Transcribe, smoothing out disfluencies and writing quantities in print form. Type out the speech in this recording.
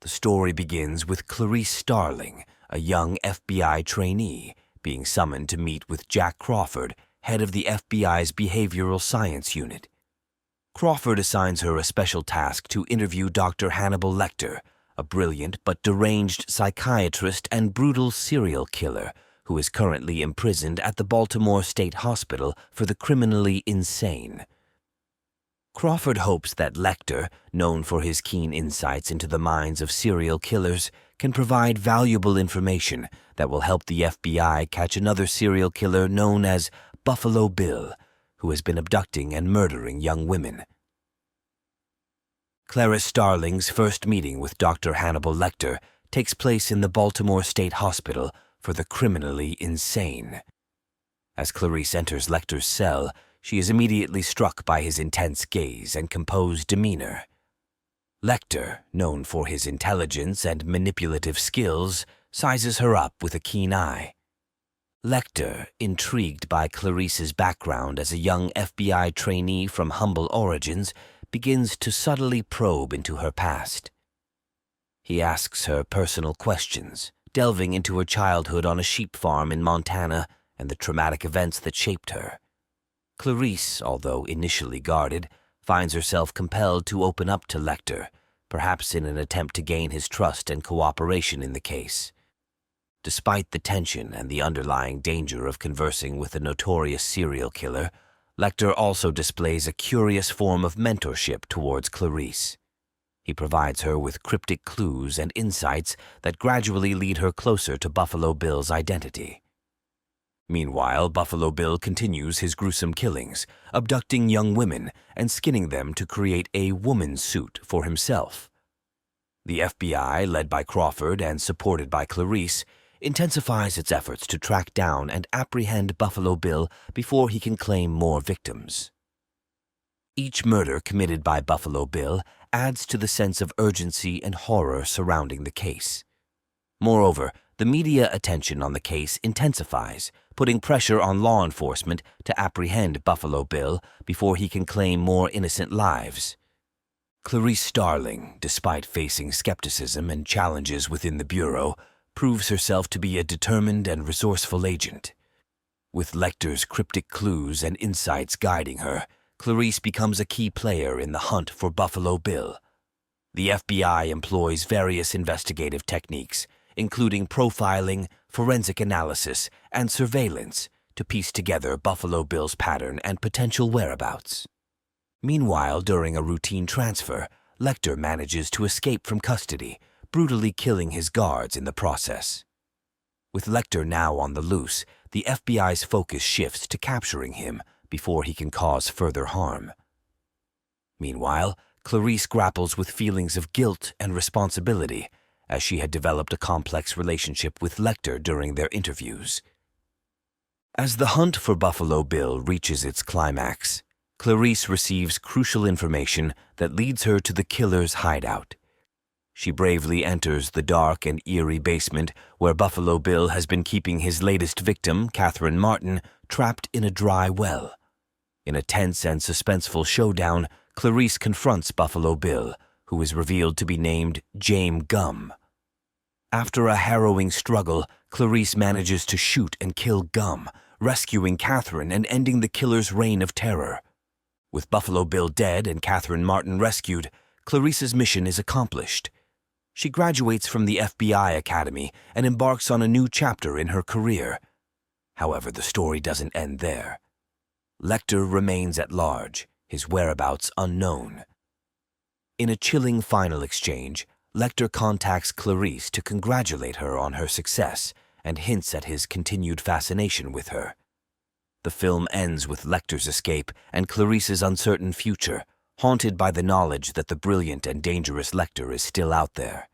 The story begins with Clarice Starling, a young FBI trainee, being summoned to meet with Jack Crawford, head of the FBI's Behavioral Science Unit. Crawford assigns her a special task to interview Dr. Hannibal Lecter, a brilliant but deranged psychiatrist and brutal serial killer who is currently imprisoned at the Baltimore State Hospital for the criminally insane. Crawford hopes that Lecter, known for his keen insights into the minds of serial killers, can provide valuable information that will help the FBI catch another serial killer known as Buffalo Bill, who has been abducting and murdering young women. Clarice Starling's first meeting with Dr. Hannibal Lecter takes place in the Baltimore State Hospital for the criminally insane. As Clarice enters Lecter's cell, she is immediately struck by his intense gaze and composed demeanor. Lecter, known for his intelligence and manipulative skills, sizes her up with a keen eye. Lecter, intrigued by Clarice's background as a young FBI trainee from humble origins, begins to subtly probe into her past. He asks her personal questions, delving into her childhood on a sheep farm in Montana and the traumatic events that shaped her. Clarice, although initially guarded, finds herself compelled to open up to Lecter, perhaps in an attempt to gain his trust and cooperation in the case. Despite the tension and the underlying danger of conversing with a notorious serial killer, Lecter also displays a curious form of mentorship towards Clarice. He provides her with cryptic clues and insights that gradually lead her closer to Buffalo Bill's identity. Meanwhile, Buffalo Bill continues his gruesome killings, abducting young women and skinning them to create a woman suit for himself. The FBI, led by Crawford and supported by Clarice, intensifies its efforts to track down and apprehend Buffalo Bill before he can claim more victims. Each murder committed by Buffalo Bill adds to the sense of urgency and horror surrounding the case. Moreover, the media attention on the case intensifies, putting pressure on law enforcement to apprehend Buffalo Bill before he can claim more innocent lives. Clarice Starling, despite facing skepticism and challenges within the Bureau, proves herself to be a determined and resourceful agent. With Lecter's cryptic clues and insights guiding her, Clarice becomes a key player in the hunt for Buffalo Bill. The FBI employs various investigative techniques, including profiling, forensic analysis, and surveillance, to piece together Buffalo Bill's pattern and potential whereabouts. Meanwhile, during a routine transfer, Lecter manages to escape from custody, brutally killing his guards in the process. With Lecter now on the loose, the FBI's focus shifts to capturing him before he can cause further harm. Meanwhile, Clarice grapples with feelings of guilt and responsibility, as she had developed a complex relationship with Lecter during their interviews. As the hunt for Buffalo Bill reaches its climax, Clarice receives crucial information that leads her to the killer's hideout. She bravely enters the dark and eerie basement where Buffalo Bill has been keeping his latest victim, Catherine Martin, trapped in a dry well. In a tense and suspenseful showdown, Clarice confronts Buffalo Bill, who is revealed to be named James Gum. After a harrowing struggle, Clarice manages to shoot and kill Gum, rescuing Catherine and ending the killer's reign of terror. With Buffalo Bill dead and Catherine Martin rescued, Clarice's mission is accomplished. She graduates from the FBI Academy and embarks on a new chapter in her career. However, the story doesn't end there. Lecter remains at large, his whereabouts unknown. In a chilling final exchange, Lecter contacts Clarice to congratulate her on her success and hints at his continued fascination with her. The film ends with Lecter's escape and Clarice's uncertain future, haunted by the knowledge that the brilliant and dangerous Lecter is still out there.